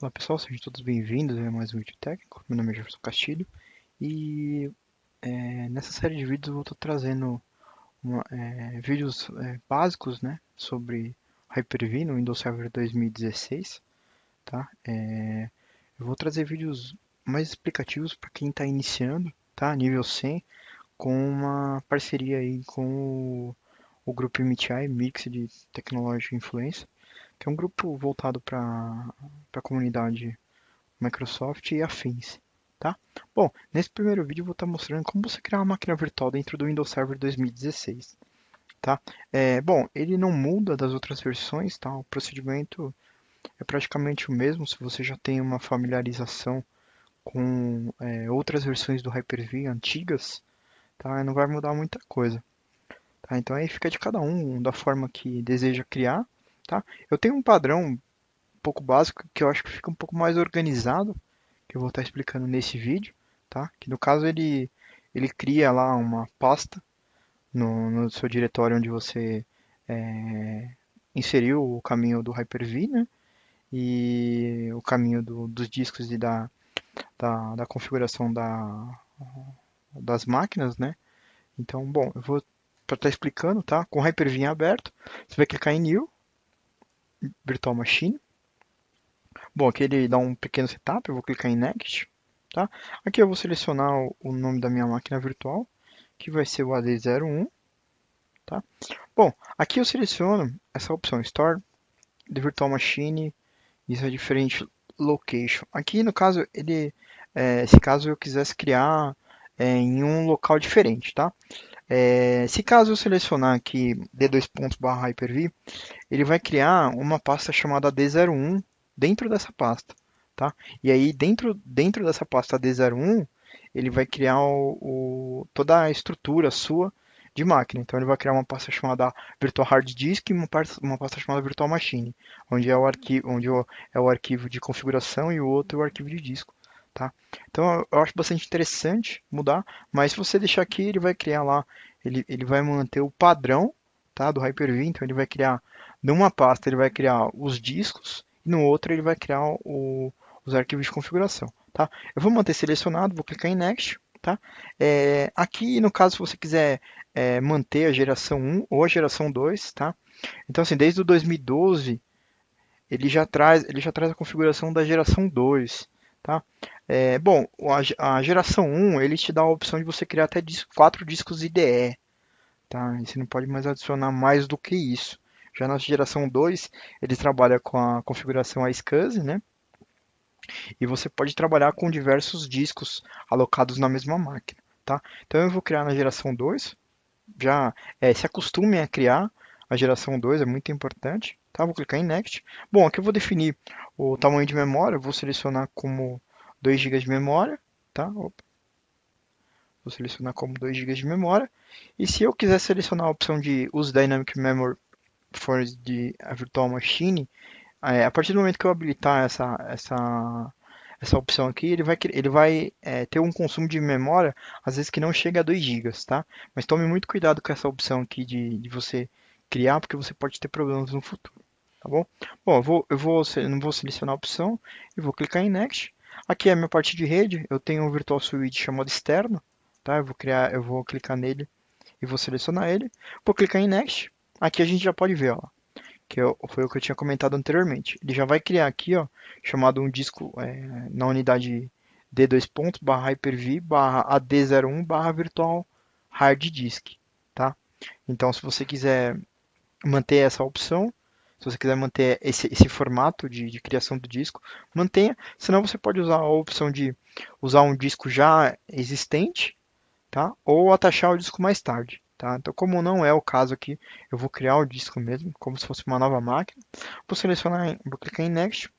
Olá pessoal, sejam todos bem-vindos a mais um vídeo técnico. Meu nome é Jefferson Castilho e nessa série de vídeos eu vou estar trazendo vídeos básicos, né, sobre Hyper-V no Windows Server 2016, tá? Eu vou trazer vídeos mais explicativos para quem está iniciando, tá? Nível 100, com uma parceria aí com o grupo MTI, Mixed Technology Influence, que é um grupo voltado para a comunidade Microsoft e afins, tá? Bom, nesse primeiro vídeo eu vou estar mostrando como você criar uma máquina virtual dentro do Windows Server 2016, tá? Bom, ele não muda das outras versões, tá? O procedimento é praticamente o mesmo se você já tem uma familiarização com outras versões do Hyper-V antigas, tá? Não vai mudar muita coisa, tá? Então aí fica de cada um da forma que deseja criar, tá? Eu tenho um padrão um pouco básico que eu acho que fica um pouco mais organizado, que eu vou estar explicando nesse vídeo, tá? Que no caso ele cria lá uma pasta no seu diretório onde você inseriu o caminho do Hyper-V, né? E o caminho dos discos e da configuração das máquinas, né? Então, bom, eu vou estar explicando, tá? Com o Hyper-V em aberto, você vai clicar em New, Virtual Machine. Bom, aqui ele dá um pequeno setup, eu vou clicar em Next, tá? Aqui eu vou selecionar o nome da minha máquina virtual, que vai ser o AD01, tá? Bom, aqui eu seleciono essa opção Store the Virtual Machine, isso é diferente Location. Aqui no caso, se caso eu quisesse criar em um local diferente, tá? Se caso eu selecionar aqui d2.barra-hyper-v, ele vai criar uma pasta chamada D01 dentro dessa pasta, tá? E aí dentro dessa pasta D01, ele vai criar toda a estrutura sua de máquina. Então ele vai criar uma pasta chamada Virtual Hard Disk e uma pasta chamada Virtual Machine, onde é o arquivo de configuração e o outro é o arquivo de disco, tá? Então eu acho bastante interessante mudar, mas se você deixar aqui, ele vai criar lá, ele vai manter o padrão, tá, do Hyper-V, então ele vai criar numa pasta ele vai criar os discos e no outro ele vai criar os arquivos de configuração, tá? Eu vou manter selecionado, vou clicar em Next, tá? Aqui, no caso, se você quiser manter a geração 1 ou a geração 2, tá? Então, assim, desde o 2012, ele já traz a configuração da geração 2, tá? Bom, a geração 1, ele te dá a opção de você criar até 4 discos IDE, tá? E você não pode mais adicionar mais do que isso. Já na geração 2, ele trabalha com a configuração iSCSI, né? E você pode trabalhar com diversos discos alocados na mesma máquina, tá? Então eu vou criar na geração 2. Já se acostume a criar a geração 2, é muito importante, tá? Vou clicar em Next. Bom, aqui eu vou definir o tamanho de memória, eu vou selecionar como 2 GB de memória, tá? Opa, vou selecionar como 2 GB de memória. E se eu quiser selecionar a opção de Use Dynamic Memory for a Virtual Machine, a partir do momento que eu habilitar essa opção aqui, ele vai ter um consumo de memória, às vezes que não chega a 2 gigas, tá? Mas tome muito cuidado com essa opção aqui de você criar, porque você pode ter problemas no futuro, tá bom? Bom, não vou selecionar a opção e vou clicar em Next. Aqui é a minha parte de rede, eu tenho um Virtual Switch chamado externo, tá? Eu vou clicar nele e vou selecionar ele. Vou clicar em Next. Aqui a gente já pode ver, ó, foi o que eu tinha comentado anteriormente. Ele já vai criar aqui, ó, chamado um disco na unidade D2 pontos, barra Hyper-V, barra AD01, barra Virtual Hard Disk, tá? Então, se você quiser manter essa opção, se você quiser manter esse formato de criação do disco, mantenha. Senão, você pode usar a opção de usar um disco já existente, tá? Ou atachar o disco mais tarde, tá? Então, como não é o caso aqui, eu vou criar o disco mesmo, como se fosse uma nova máquina. Vou selecionar, vou clicar em Next.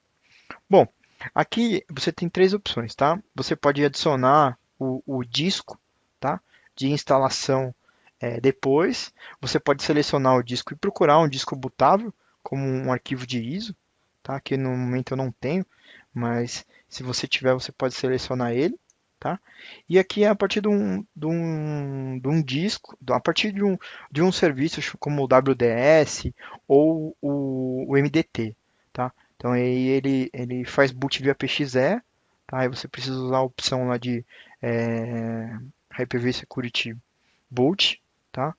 Bom, aqui você tem três opções, tá? Você pode adicionar o disco, tá? De instalação depois. Você pode selecionar o disco e procurar um disco bootável, como um arquivo de ISO, tá? Que no momento eu não tenho, mas se você tiver, você pode selecionar ele, tá? E aqui é a partir de um disco, a partir de um serviço como o WDS ou o MDT, tá? Então aí ele faz boot via PXE, tá? Aí você precisa usar a opção lá de é, Hyper-V Security Boot, tá?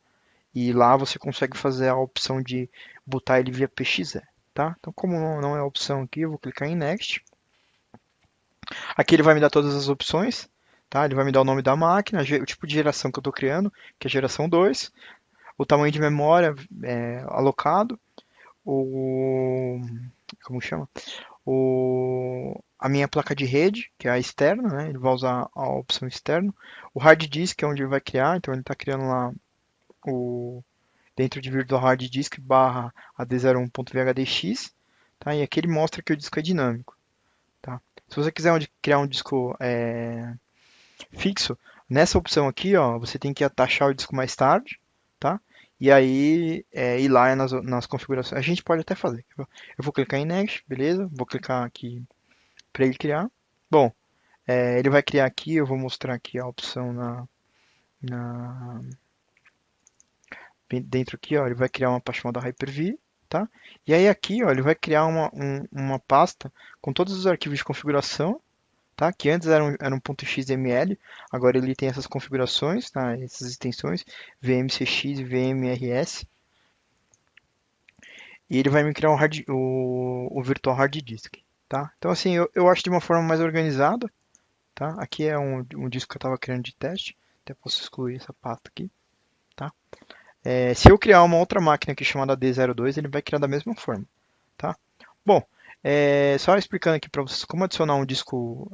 E lá você consegue fazer a opção de botar ele via PXE, tá? Então como não é a opção aqui, eu vou clicar em Next. Aqui ele vai me dar todas as opções, tá? Ele vai me dar o nome da máquina, o tipo de geração que eu estou criando, que é geração 2, o tamanho de memória alocado, o como chama? A minha placa de rede, que é a externa, né? Ele vai usar a opção externa. O hard disk é onde ele vai criar, então ele está criando lá o dentro de virtual hard disk barra AD01.VHDX, tá? E aqui ele mostra que o disco é dinâmico, tá? Se você quiser criar um disco fixo, nessa opção aqui, ó, você tem que atachar o disco mais tarde, tá? E aí ir lá nas configurações. A gente pode até fazer. Eu vou clicar em Next, beleza? Vou clicar aqui para ele criar. Bom, ele vai criar aqui, eu vou mostrar aqui a opção na- dentro aqui, ó, ele vai criar uma pasta chamada Hyper-V, tá? E aí aqui, ó, ele vai criar uma pasta com todos os arquivos de configuração, tá? Que antes eram .xml, agora ele tem essas configurações, tá? Essas extensões, vmcx e vmrs, e ele vai me criar o virtual hard disk, tá? Então assim, eu acho de uma forma mais organizada, tá? Aqui é um disco que eu estava criando de teste, até posso excluir essa pasta aqui, tá? Se eu criar uma outra máquina aqui chamada D02, ele vai criar da mesma forma, tá? Bom, só explicando aqui para vocês como adicionar um disco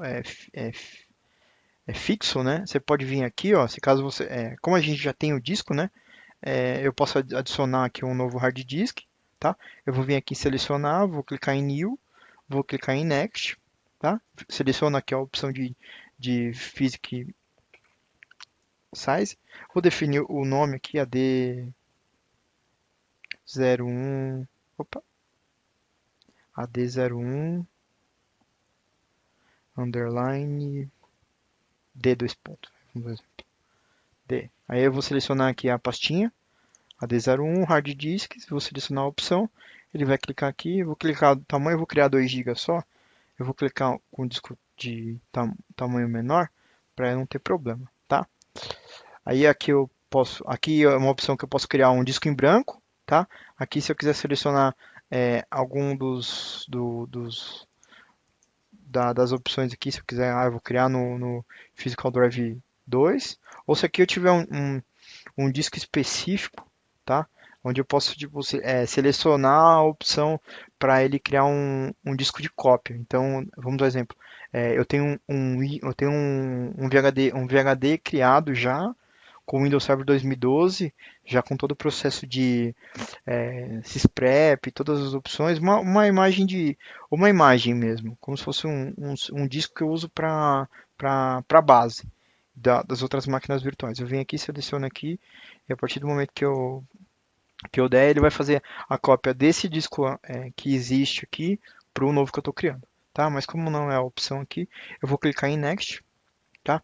fixo, né? Você pode vir aqui, ó, se caso você, como a gente já tem o disco, né? Eu posso adicionar aqui um novo hard disk, tá? Eu vou vir aqui selecionar, vou clicar em New, vou clicar em Next, tá? Seleciono aqui a opção de Physics Size, vou definir o nome aqui, AD01, opa, AD01 underline D dois pontos, D. Aí eu vou selecionar aqui a pastinha, a D01, hard disk, vou selecionar a opção, ele vai clicar aqui, eu vou clicar no tamanho, eu vou criar 2 GB só, eu vou clicar com disco de tamanho menor, para não ter problema, tá? Aí aqui é uma opção que eu posso criar um disco em branco, tá? Aqui se eu quiser selecionar algum das opções aqui, se eu quiser, eu vou criar no Physical Drive 2, ou se aqui eu tiver um disco específico, tá? Onde eu posso tipo, selecionar a opção para ele criar um disco de cópia. Então, vamos dar um exemplo. Eu tenho um VHD criado já com o Windows Server 2012, já com todo o processo de sysprep, todas as opções, uma imagem mesmo, como se fosse um disco que eu uso para base das outras máquinas virtuais. Eu venho aqui, seleciono aqui, e a partir do momento que eu der, ele vai fazer a cópia desse disco que existe aqui para o novo que eu estou criando. Tá? Mas como não é a opção aqui, eu vou clicar em Next, tá?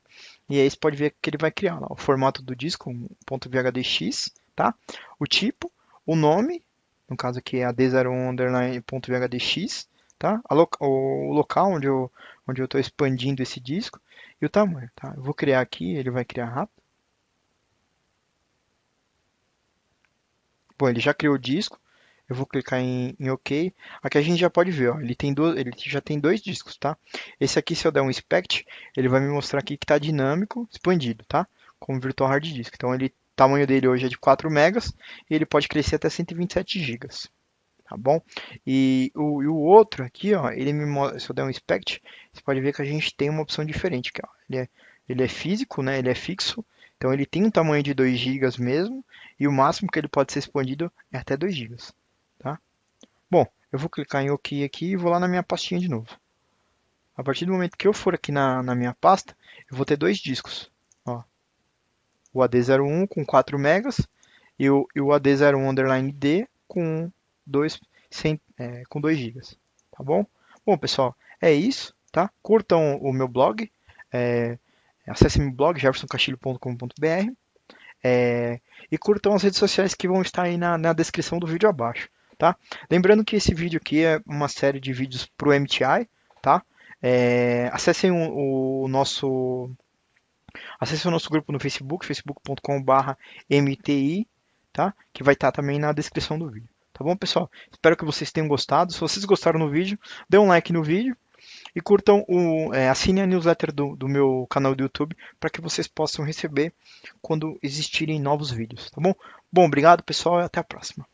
E aí você pode ver que ele vai criar lá o formato do disco, um .vhdx, tá? O tipo, o nome, no caso aqui é a D01 underline .vhdx, tá? O local onde eu estou expandindo esse disco e o tamanho, tá? Eu vou criar aqui, ele vai criar rápido. Bom, ele já criou o disco. Eu vou clicar em OK. Aqui a gente já pode ver, ó, ele já tem 2 discos, tá? Esse aqui, se eu der um inspect, ele vai me mostrar aqui que está dinâmico, expandido, tá? Como virtual hard disk. Então, o tamanho dele hoje é de 4 megas e ele pode crescer até 127 gigas, tá bom? E o outro aqui, ó, se eu der um inspect, você pode ver que a gente tem uma opção diferente aqui, ó. Ele é físico, né? Ele é fixo. Então ele tem um tamanho de 2 gigas mesmo, e o máximo que ele pode ser expandido é até 2 gigas, tá? Bom, eu vou clicar em OK aqui e vou lá na minha pastinha de novo. A partir do momento que eu for aqui na minha pasta, eu vou ter 2 discos. Ó, o AD01 com 4 megas e o AD01 underline D com 2 gigas, tá bom? Bom, pessoal, é isso, tá? Curtam o meu blog, é, acessem meu blog, jeffersoncastilho.com.br, e curtam as redes sociais que vão estar aí na descrição do vídeo abaixo, tá? Lembrando que esse vídeo aqui é uma série de vídeos para o MTI, tá? Acessem acessem o nosso grupo no Facebook, facebook.com/mti, tá? Que vai estar também na descrição do vídeo. Tá bom, pessoal? Espero que vocês tenham gostado. Se vocês gostaram do vídeo, dê um like no vídeo e curtam assinem a newsletter do meu canal do YouTube para que vocês possam receber quando existirem novos vídeos, tá bom? Bom, obrigado, pessoal, e até a próxima.